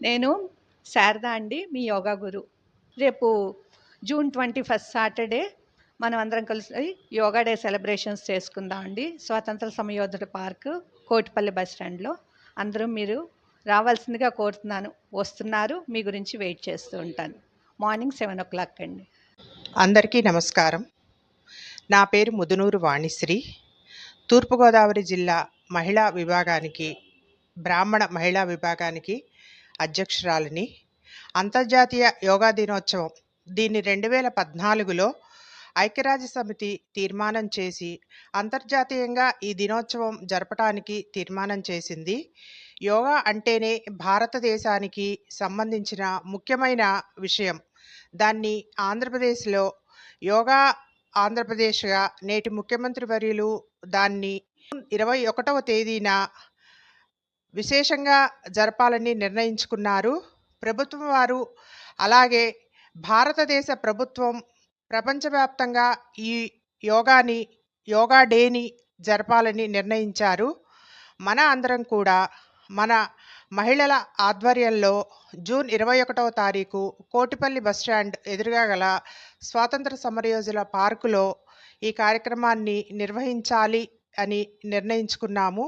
నేను శారద అండి, మీ యోగా గురు. రేపు జూన్ 21 సాటర్డే మనం అందరం కలిసి యోగా డే సెలబ్రేషన్స్ చేసుకుందాం అండి. స్వాతంత్ర సమయోధుల పార్క్, కోటిపల్లి బస్ స్టాండ్లో. అందరూ మీరు రావాల్సిందిగా కోరుతున్నాను. వస్తున్నారు, మీ గురించి వెయిట్ చేస్తూ ఉంటాను. మార్నింగ్ 7:00 అండి. అందరికీ నమస్కారం. నా పేరు ముదునూరు వాణిశ్రీ. తూర్పుగోదావరి జిల్లా మహిళా విభాగానికి, బ్రాహ్మణ మహిళా విభాగానికి అధ్యక్షురాలిని. అంతర్జాతీయ యోగా దినోత్సవం దీన్ని 2014లో ఐక్యరాజ్య సమితి తీర్మానం చేసి అంతర్జాతీయంగా ఈ దినోత్సవం జరపటానికి తీర్మానం చేసింది. యోగా అంటేనే భారతదేశానికి సంబంధించిన ముఖ్యమైన విషయం. దాన్ని ఆంధ్రప్రదేశ్లో యోగా ఆంధ్రప్రదేశ్గా నేటి ముఖ్యమంత్రి వర్యులు దాన్ని 21వ తేదీన విశేషంగా జరపాలని నిర్ణయించుకున్నారు ప్రభుత్వం వారు. అలాగే భారతదేశ ప్రభుత్వం ప్రపంచవ్యాప్తంగా ఈ యోగా డేని జరపాలని నిర్ణయించారు. మన అందరం కూడా మన మహిళల ఆధ్వర్యంలో జూన్ 21వ తారీఖు కోటిపల్లి బస్టాండ్ ఎదురుగా గల స్వాతంత్ర సమరయోధుల పార్కులో ఈ కార్యక్రమాన్ని నిర్వహించాలి అని నిర్ణయించుకున్నాము.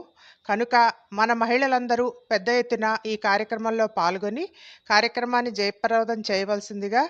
కనుక మన మహిళలందరూ పెద్ద ఎత్తున ఈ కార్యక్రమంలో పాల్గొని కార్యక్రమాన్ని జయప్రదం చేయవలసిందిగా